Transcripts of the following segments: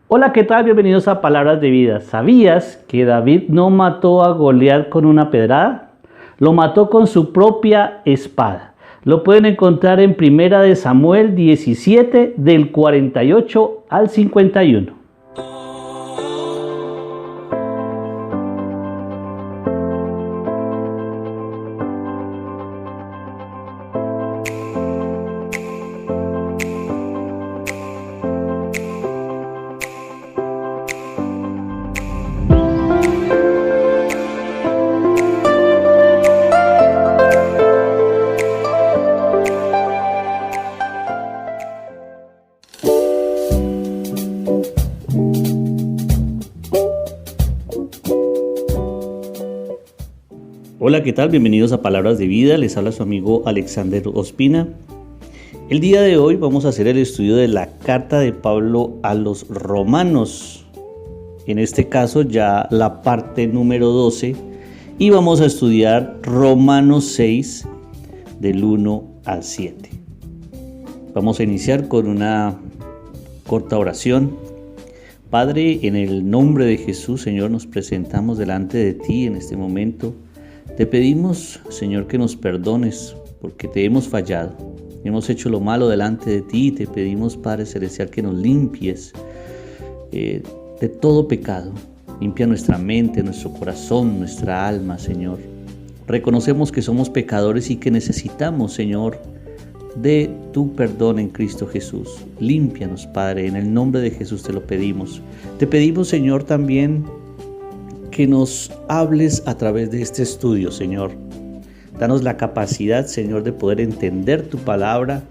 Hola, ¿qué tal? Bienvenidos a Palabras de Vida. ¿Sabías que David no mató a Goliat con una pedrada? Lo mató con su propia espada. Lo pueden encontrar en Primera de Samuel 17, del 48 al 51. Hola, ¿qué tal? Bienvenidos a Palabras de Vida. Les habla su amigo Alexander Ospina. El día de hoy vamos a hacer el estudio de la carta de Pablo a los Romanos. En este caso ya la parte número 12 y vamos a estudiar Romanos 6 del 1 al 7. Vamos a iniciar con una corta oración. Padre, en el nombre de Jesús, Señor, nos presentamos delante de ti en este momento. Te pedimos, Señor, que nos perdones porque te hemos fallado. Hemos hecho lo malo delante de ti y te pedimos, Padre Celestial, que nos limpies de todo pecado. Limpia nuestra mente, nuestro corazón, nuestra alma, Señor. Reconocemos que somos pecadores y que necesitamos, Señor, de tu perdón en Cristo Jesús. Límpianos, Padre, en el nombre de Jesús te lo pedimos. Te pedimos, Señor, también que nos hables a través de este estudio, Señor. Danos la capacidad, Señor, de poder entender tu palabra,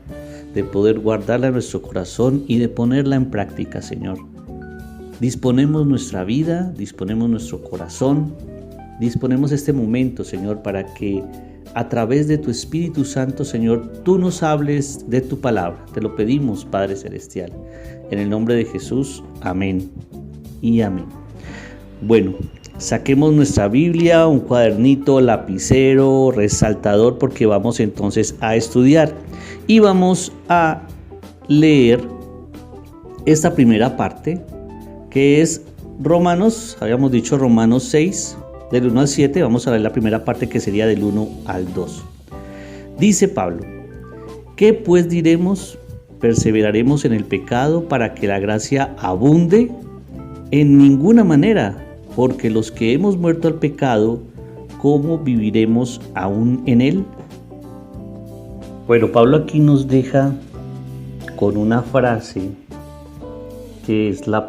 de poder guardarla en nuestro corazón y de ponerla en práctica, Señor. Disponemos nuestra vida, disponemos nuestro corazón, disponemos este momento, Señor, para que a través de tu Espíritu Santo, Señor, tú nos hables de tu palabra. Te lo pedimos, Padre Celestial. En el nombre de Jesús, amén y amén. Bueno, saquemos nuestra Biblia, un cuadernito, lapicero, resaltador, porque vamos entonces a estudiar y vamos a leer esta primera parte que es Romanos, habíamos dicho Romanos 6 del 1 al 7, vamos a leer la primera parte que sería del 1 al 2. Dice Pablo: ¿qué pues diremos? ¿Perseveraremos en el pecado para que la gracia abunde? En ninguna manera. Porque los que hemos muerto al pecado, ¿cómo viviremos aún en él? Bueno, Pablo aquí nos deja con una frase que es la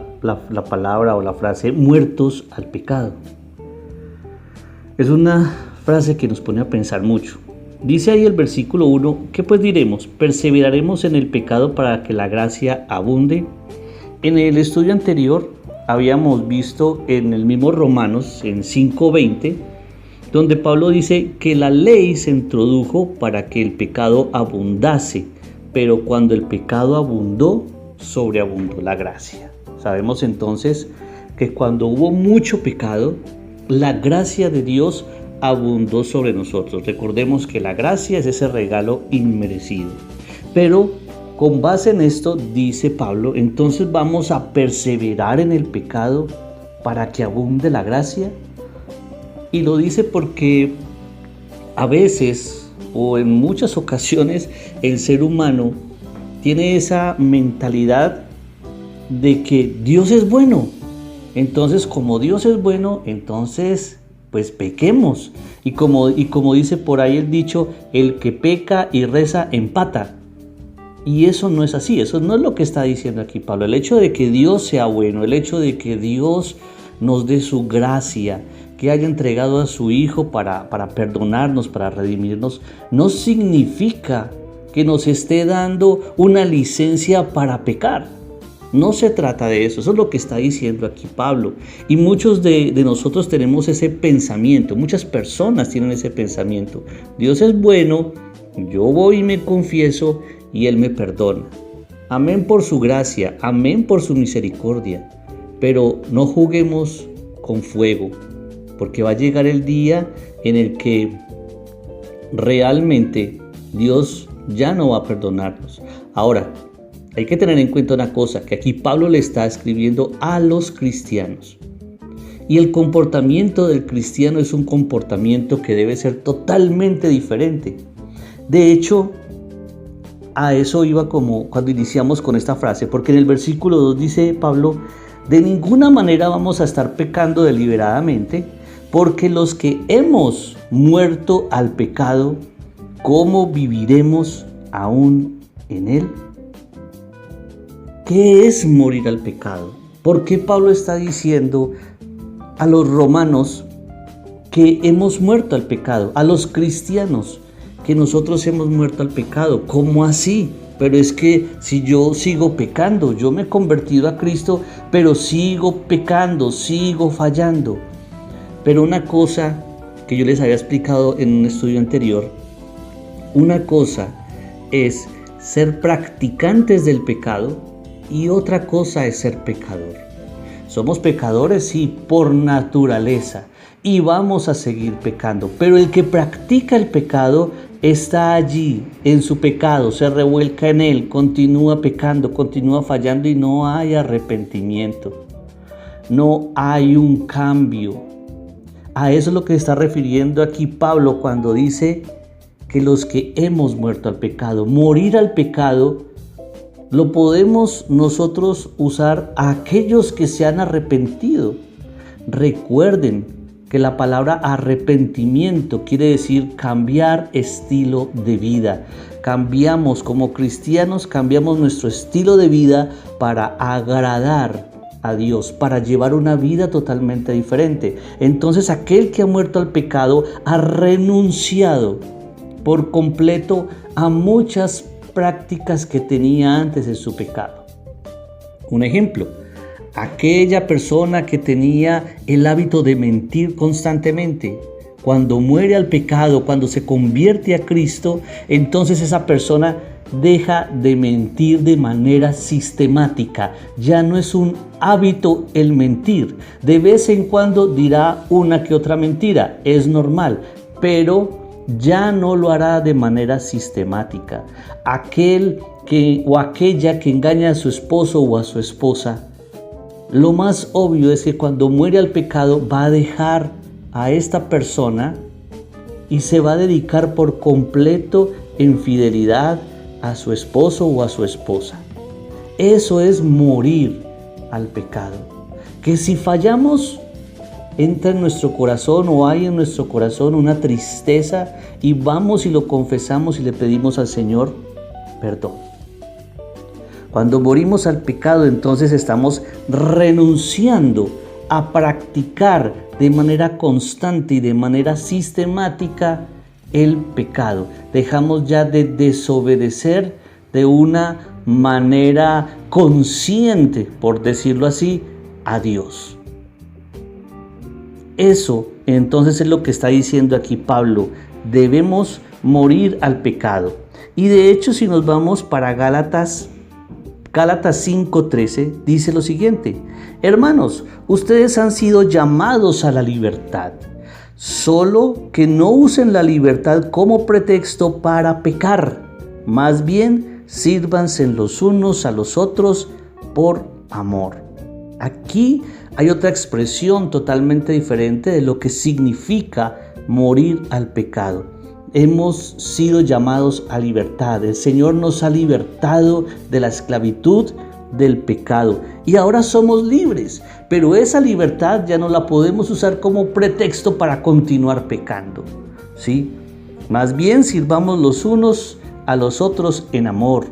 palabra o la frase muertos al pecado. Es una frase que nos pone a pensar mucho. Dice ahí el versículo 1, ¿qué pues diremos? ¿Perseveraremos en el pecado para que la gracia abunde? En el estudio anterior habíamos visto en el mismo Romanos, en 5:20, donde Pablo dice que la ley se introdujo para que el pecado abundase, pero cuando el pecado abundó, sobreabundó la gracia. Sabemos entonces que cuando hubo mucho pecado, la gracia de Dios abundó sobre nosotros. Recordemos que la gracia es ese regalo inmerecido. Pero con base en esto, dice Pablo, entonces vamos a perseverar en el pecado para que abunde la gracia. Y lo dice porque a veces o en muchas ocasiones el ser humano tiene esa mentalidad de que Dios es bueno. Entonces, como Dios es bueno, entonces pues pequemos. Y como dice por ahí el dicho, el que peca y reza empata. Y eso no es así, eso no es lo que está diciendo aquí Pablo. El hecho de que Dios sea bueno, el hecho de que Dios nos dé su gracia, que haya entregado a su Hijo para perdonarnos, para redimirnos, no significa que nos esté dando una licencia para pecar. No se trata de eso, eso es lo que está diciendo aquí Pablo. Y muchos de nosotros tenemos ese pensamiento, muchas personas tienen ese pensamiento. Dios es bueno, yo voy y me confieso y Él me perdona. Amén por su gracia, amén por su misericordia. Pero no juguemos con fuego, porque va a llegar el día en el que realmente Dios ya no va a perdonarnos. Ahora, Hay que tener en cuenta una cosa, que aquí Pablo le está escribiendo a los cristianos. Y el comportamiento del cristiano es un comportamiento que debe ser totalmente diferente. De hecho, a eso iba como cuando iniciamos con esta frase, porque en el versículo 2 dice Pablo: de ninguna manera vamos a estar pecando deliberadamente, porque los que hemos muerto al pecado, ¿cómo viviremos aún en él? ¿Qué es morir al pecado? ¿Por qué Pablo está diciendo a los romanos que hemos muerto al pecado? A los cristianos que nosotros hemos muerto al pecado. ¿Cómo así? Pero es que si yo sigo pecando, yo me he convertido a Cristo, pero sigo pecando, sigo fallando. Pero una cosa que yo les había explicado en un estudio anterior, una cosa es ser practicantes del pecado y otra cosa es ser pecador. Somos pecadores, sí, por naturaleza, y vamos a seguir pecando, pero el que practica el pecado está allí en su pecado, se revuelca en él, continúa pecando, continúa fallando y no hay arrepentimiento, no hay un cambio. A eso es lo que se está refiriendo aquí Pablo cuando dice que los que hemos muerto al pecado. Morir al pecado lo podemos nosotros usar a aquellos que se han arrepentido. Recuerden que la palabra arrepentimiento quiere decir cambiar estilo de vida. Cambiamos como cristianos, cambiamos nuestro estilo de vida para agradar a Dios, para llevar una vida totalmente diferente. Entonces aquel que ha muerto al pecado ha renunciado por completo a muchas prácticas que tenía antes en su pecado. Un ejemplo: aquella persona que tenía el hábito de mentir constantemente, cuando muere al pecado, cuando se convierte a Cristo, entonces esa persona deja de mentir de manera sistemática. Ya no es un hábito el mentir. De vez en cuando dirá una que otra mentira, es normal, pero ya no lo hará de manera sistemática. Aquel que o aquella que engaña a su esposo o a su esposa, lo más obvio es que cuando muere al pecado va a dejar a esta persona y se va a dedicar por completo en fidelidad a su esposo o a su esposa. Eso es morir al pecado. Que si fallamos, entra en nuestro corazón o hay en nuestro corazón una tristeza y vamos y lo confesamos y le pedimos al Señor perdón. Cuando morimos al pecado, entonces estamos renunciando a practicar de manera constante y de manera sistemática el pecado. Dejamos ya de desobedecer de una manera consciente, por decirlo así, a Dios. Eso entonces es lo que está diciendo aquí Pablo. Debemos morir al pecado. Y de hecho, si nos vamos para Gálatas 5:13, dice lo siguiente: hermanos, ustedes han sido llamados a la libertad, solo que no usen la libertad como pretexto para pecar. Más bien, sírvanse los unos a los otros por amor. Aquí hay otra expresión totalmente diferente de lo que significa morir al pecado. Hemos sido llamados a libertad. El Señor nos ha libertado de la esclavitud del pecado y ahora somos libres, pero esa libertad ya no la podemos usar como pretexto para continuar pecando, ¿sí? Más bien sirvamos los unos a los otros en amor.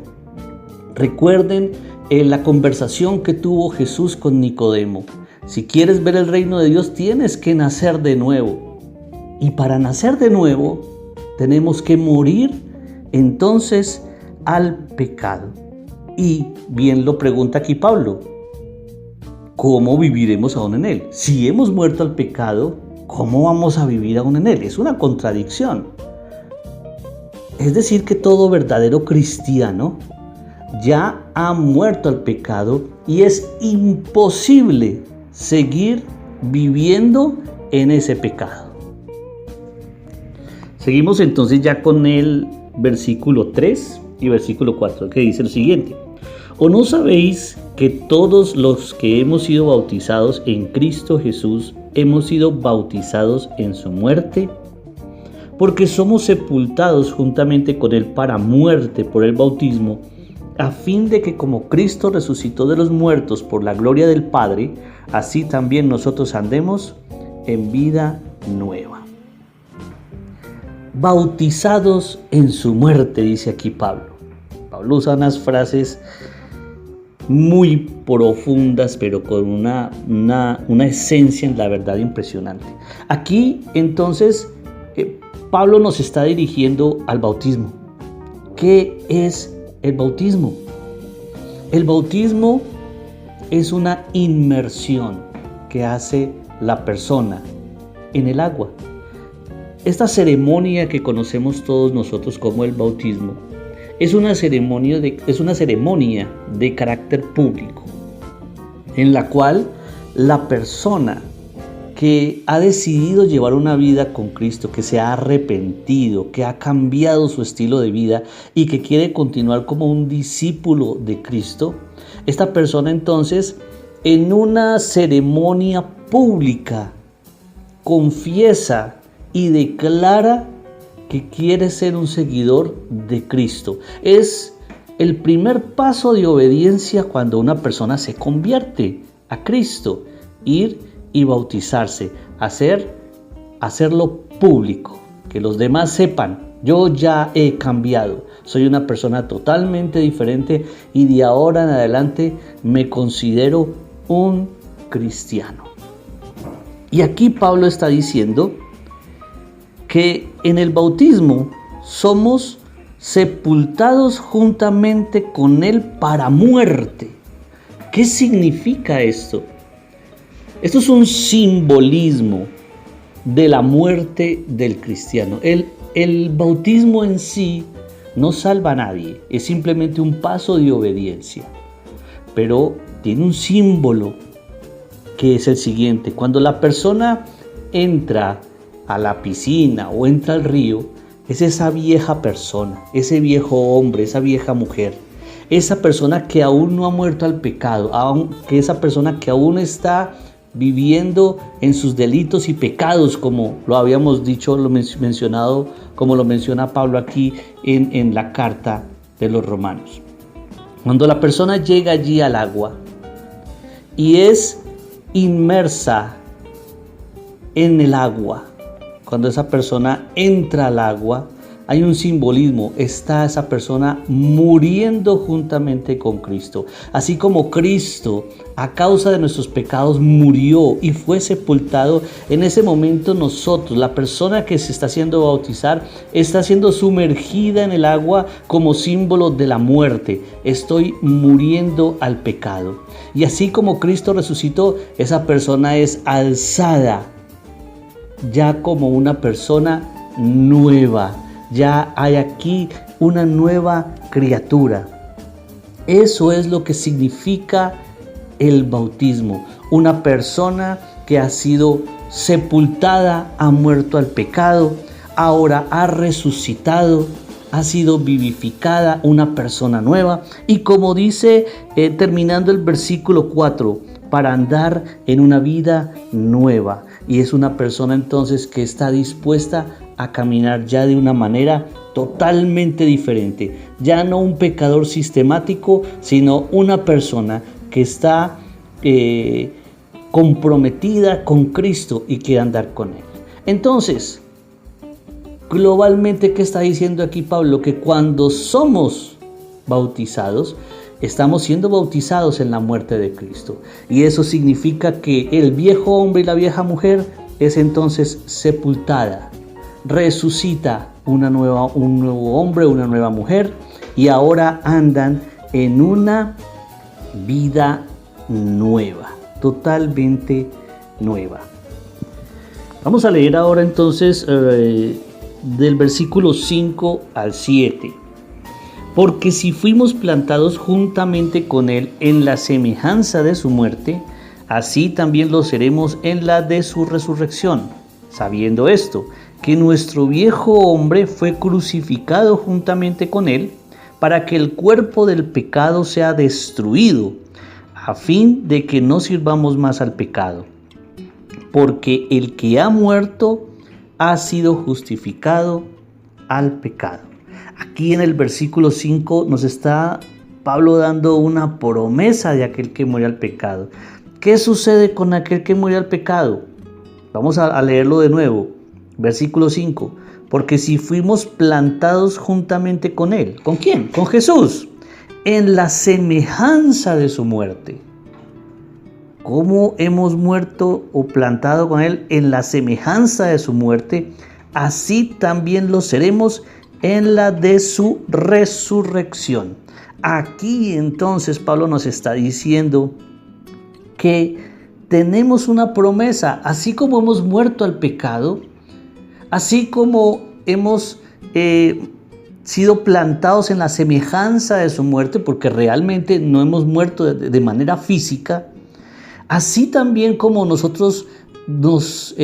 Recuerden la conversación que tuvo Jesús con Nicodemo. Si quieres ver el reino de Dios, tienes que nacer de nuevo. Y para nacer de nuevo, tenemos que morir entonces al pecado. Y bien lo pregunta aquí Pablo: ¿cómo viviremos aún en él? Si hemos muerto al pecado, ¿cómo vamos a vivir aún en él? Es una contradicción. Es decir, que todo verdadero cristiano ya ha muerto al pecado y es imposible seguir viviendo en ese pecado. Seguimos entonces ya con el versículo 3 y versículo 4, que dice lo siguiente: ¿O no sabéis que todos los que hemos sido bautizados en Cristo Jesús hemos sido bautizados en su muerte? Porque somos sepultados juntamente con Él para muerte por el bautismo, a fin de que como Cristo resucitó de los muertos por la gloria del Padre, así también nosotros andemos en vida nueva. Bautizados en su muerte, dice aquí Pablo. Pablo usa unas frases muy profundas, pero con una esencia en la verdad impresionante. Aquí entonces Pablo nos está dirigiendo al bautismo. ¿Qué es el bautismo? El bautismo es una inmersión que hace la persona en el agua. Esta ceremonia que conocemos todos nosotros como el bautismo es una ceremonia de carácter público, en la cual la persona que ha decidido llevar una vida con Cristo, que se ha arrepentido, que ha cambiado su estilo de vida y que quiere continuar como un discípulo de Cristo, esta persona entonces en una ceremonia pública confiesa y declara que quiere ser un seguidor de Cristo. Es el primer paso de obediencia cuando una persona se convierte a Cristo, ir y bautizarse, hacerlo público, que los demás sepan, yo ya he cambiado, soy una persona totalmente diferente y de ahora en adelante me considero un cristiano. Y aquí Pablo está diciendo que en el bautismo somos sepultados juntamente con Él para muerte. ¿Qué significa esto? Esto es un simbolismo de la muerte del cristiano. El bautismo en sí no salva a nadie, es simplemente un paso de obediencia, pero tiene un símbolo que es el siguiente. Cuando la persona entra a la piscina o entra al río, es esa vieja persona, ese viejo hombre, esa vieja mujer, esa persona que aún no ha muerto al pecado, esa persona que aún está viviendo en sus delitos y pecados, como lo habíamos dicho, lo mencionado, como lo menciona Pablo aquí en la carta de los Romanos. Cuando la persona llega allí al agua y es inmersa en el agua, cuando esa persona entra al agua, hay un simbolismo, está esa persona muriendo juntamente con Cristo. Así como Cristo, a causa de nuestros pecados, murió y fue sepultado, en ese momento nosotros, la persona que se está haciendo bautizar, está siendo sumergida en el agua como símbolo de la muerte. Estoy muriendo al pecado. Y así como Cristo resucitó, esa persona es alzada ya como una persona nueva. Ya hay aquí una nueva criatura. Eso es lo que significa el bautismo. Una persona que ha sido sepultada, ha muerto al pecado, ahora ha resucitado, ha sido vivificada, una persona nueva. Y como dice, terminando el versículo 4, para andar en una vida nueva. Y es una persona entonces que está dispuesta a caminar ya de una manera totalmente diferente. Ya no un pecador sistemático, sino una persona que está comprometida con Cristo y quiere andar con Él. Entonces, globalmente, ¿qué está diciendo aquí Pablo? Que cuando somos bautizados, estamos siendo bautizados en la muerte de Cristo. Y eso significa que el viejo hombre y la vieja mujer es entonces sepultada. Resucita un nuevo hombre, una nueva mujer, y ahora andan en una vida nueva, totalmente nueva. Vamos a leer ahora entonces del versículo 5 al 7. Porque si fuimos plantados juntamente con Él en la semejanza de su muerte, así también lo seremos en la de su resurrección, sabiendo esto, que nuestro viejo hombre fue crucificado juntamente con Él, para que el cuerpo del pecado sea destruido, a fin de que no sirvamos más al pecado. Porque el que ha muerto ha sido justificado al pecado. Aquí en el versículo 5 nos está Pablo dando una promesa de aquel que murió al pecado. ¿Qué sucede con aquel que murió al pecado? Vamos a leerlo de nuevo. Versículo 5. Porque si fuimos plantados juntamente con él. ¿Con quién? Con Jesús. En la semejanza de su muerte. ¿Cómo hemos muerto o plantado con él en la semejanza de su muerte? Así también lo seremos en la de su resurrección. Aquí entonces Pablo nos está diciendo que tenemos una promesa, así como hemos muerto al pecado, así como hemos sido plantados en la semejanza de su muerte, porque realmente no hemos muerto de manera física, así también como nosotros nos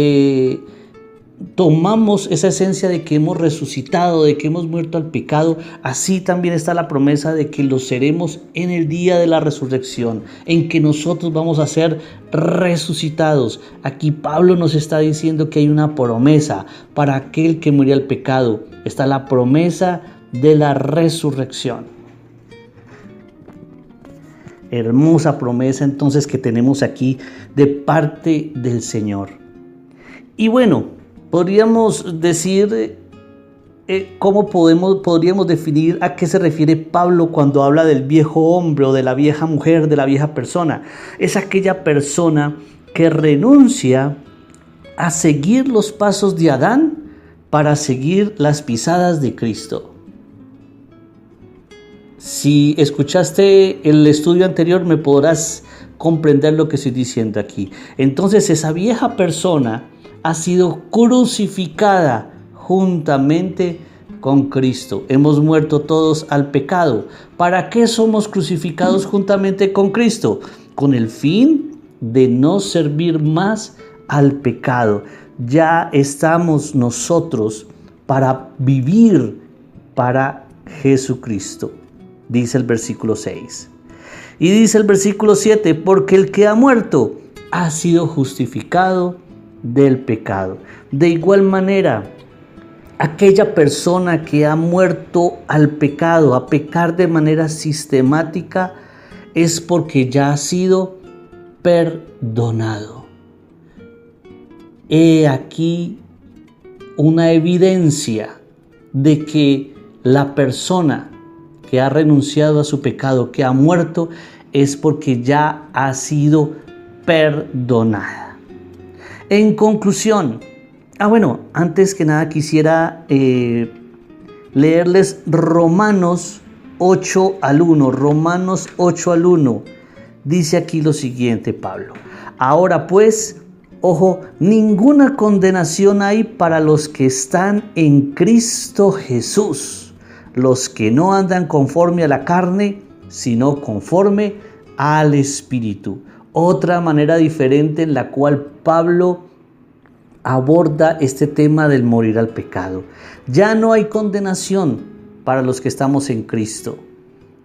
tomamos esa esencia de que hemos resucitado, de que hemos muerto al pecado, así también está la promesa de que lo seremos en el día de la resurrección, en que nosotros vamos a ser resucitados. Aquí Pablo nos está diciendo que hay una promesa para aquel que murió al pecado. Está la promesa de la resurrección. Hermosa promesa entonces que tenemos aquí de parte del Señor. Y bueno, podríamos decir cómo podríamos definir a qué se refiere Pablo cuando habla del viejo hombre o de la vieja mujer, de la vieja persona. Es aquella persona que renuncia a seguir los pasos de Adán para seguir las pisadas de Cristo. Si escuchaste el estudio anterior, me podrás comprender lo que estoy diciendo aquí. Entonces, esa vieja persona ha sido crucificada juntamente con Cristo. Hemos muerto todos al pecado. ¿Para qué somos crucificados juntamente con Cristo? Con el fin de no servir más al pecado. Ya estamos nosotros para vivir para Jesucristo, dice el versículo 6. Y dice el versículo 7, porque el que ha muerto ha sido justificado del pecado. De igual manera, aquella persona que ha muerto al pecado, a pecar de manera sistemática, es porque ya ha sido perdonado. He aquí una evidencia de que la persona que ha renunciado a su pecado, que ha muerto, es porque ya ha sido perdonada. En conclusión, antes que nada quisiera leerles Romanos 8 al 1. Romanos 8 al 1. Dice aquí lo siguiente, Pablo. Ahora pues, ninguna condenación hay para los que están en Cristo Jesús, los que no andan conforme a la carne, sino conforme al Espíritu. Otra manera diferente en la cual Pablo aborda este tema del morir al pecado. Ya no hay condenación para los que estamos en Cristo.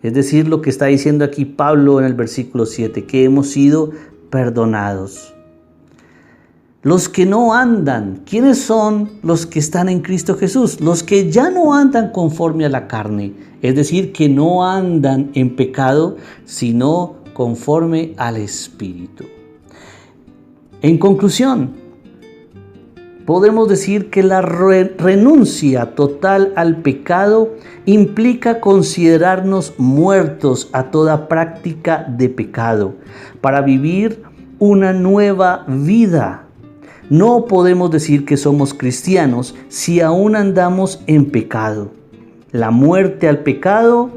Es decir, lo que está diciendo aquí Pablo en el versículo 7, que hemos sido perdonados. Los que no andan, ¿quiénes son los que están en Cristo Jesús? Los que ya no andan conforme a la carne, es decir, que no andan en pecado, sino conforme al Espíritu. En conclusión, podemos decir que la renuncia total al pecado implica considerarnos muertos a toda práctica de pecado para vivir una nueva vida. No podemos decir que somos cristianos si aún andamos en pecado. La muerte al pecado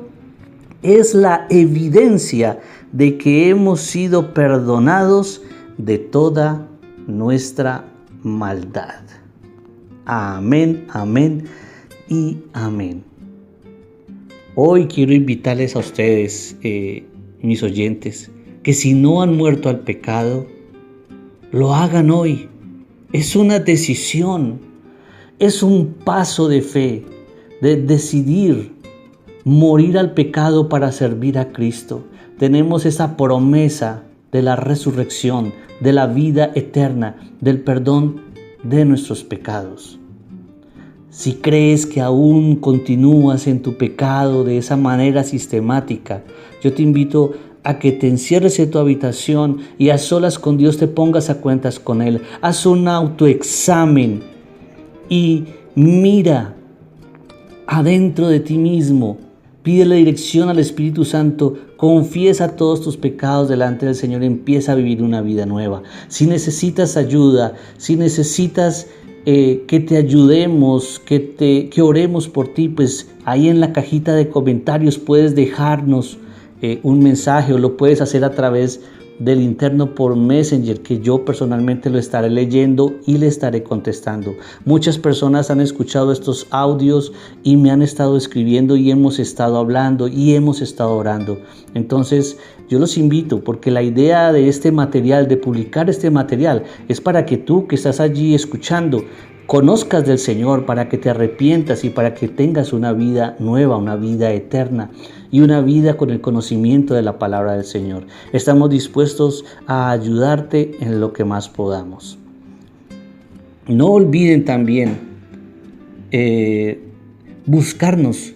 es la evidencia de que hemos sido perdonados de toda nuestra maldad. Amén, amén y amén. Hoy quiero invitarles a ustedes, mis oyentes, que si no han muerto al pecado, lo hagan hoy. Es una decisión, es un paso de fe, de decidir morir al pecado para servir a Cristo. Tenemos esa promesa de la resurrección, de la vida eterna, del perdón de nuestros pecados. Si crees que aún continúas en tu pecado de esa manera sistemática, yo te invito a que te encierres en tu habitación y a solas con Dios te pongas a cuentas con Él. Haz un autoexamen y mira adentro de ti mismo. Pídele dirección al Espíritu Santo, confiesa todos tus pecados delante del Señor y empieza a vivir una vida nueva. Si necesitas ayuda, si necesitas que te ayudemos, que oremos por ti, pues ahí en la cajita de comentarios puedes dejarnos un mensaje, o lo puedes hacer a través del interno por Messenger, que yo personalmente lo estaré leyendo y le estaré contestando. Muchas personas han escuchado estos audios y me han estado escribiendo y hemos estado hablando y hemos estado orando. Entonces yo los invito, porque la idea de este material, de publicar este material, es para que tú que estás allí escuchando conozcas del Señor, para que te arrepientas y para que tengas una vida nueva, una vida eterna y una vida con el conocimiento de la palabra del Señor. Estamos dispuestos a ayudarte en lo que más podamos. No olviden también buscarnos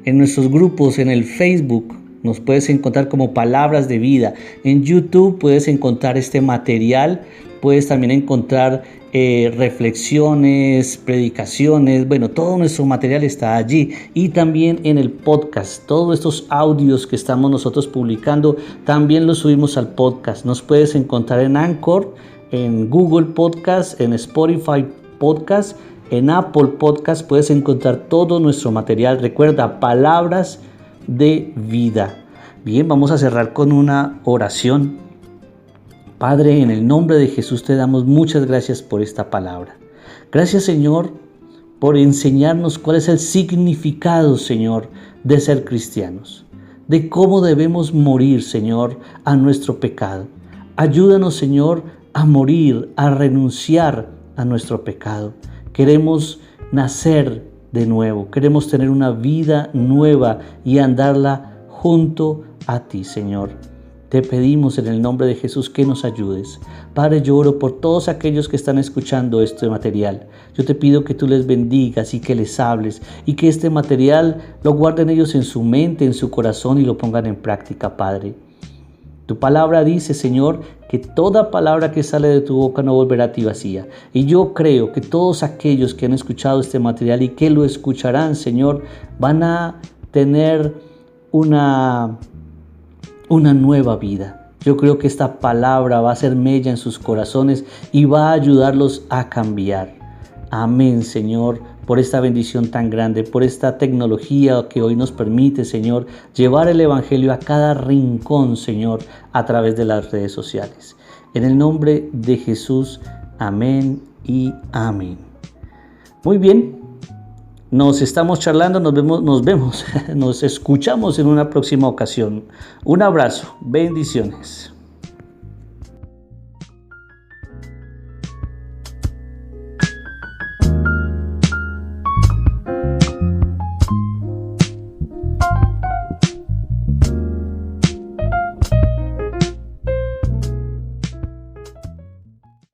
en nuestros grupos, en el Facebook. Nos puedes encontrar como Palabras de Vida. En YouTube puedes encontrar este material. Puedes también encontrar reflexiones, predicaciones. Bueno, todo nuestro material está allí. Y también en el podcast. Todos estos audios que estamos nosotros publicando, también los subimos al podcast. Nos puedes encontrar en Anchor, en Google Podcast, en Spotify Podcast, en Apple Podcast. Puedes encontrar todo nuestro material. Recuerda, Palabras de Vida. Bien, vamos a cerrar con una oración. Padre, en el nombre de Jesús te damos muchas gracias por esta palabra. Gracias, Señor, por enseñarnos cuál es el significado, Señor, de ser cristianos, de cómo debemos morir, Señor, a nuestro pecado. Ayúdanos, Señor, a morir, a renunciar a nuestro pecado. Queremos nacer de nuevo, queremos tener una vida nueva y andarla junto a ti, Señor. Te pedimos en el nombre de Jesús que nos ayudes. Padre, yo oro por todos aquellos que están escuchando este material. Yo te pido que tú les bendigas y que les hables y que este material lo guarden ellos en su mente, en su corazón y lo pongan en práctica, Padre. Tu palabra dice, Señor, que toda palabra que sale de tu boca no volverá a ti vacía. Y yo creo que todos aquellos que han escuchado este material y que lo escucharán, Señor, van a tener una nueva vida. Yo creo que esta palabra va a ser mella en sus corazones y va a ayudarlos a cambiar. Amén, Señor, por esta bendición tan grande, por esta tecnología que hoy nos permite, Señor, llevar el Evangelio a cada rincón, Señor, a través de las redes sociales. En el nombre de Jesús, amén y amén. Muy bien. Nos estamos charlando, nos escuchamos en una próxima ocasión. Un abrazo, bendiciones.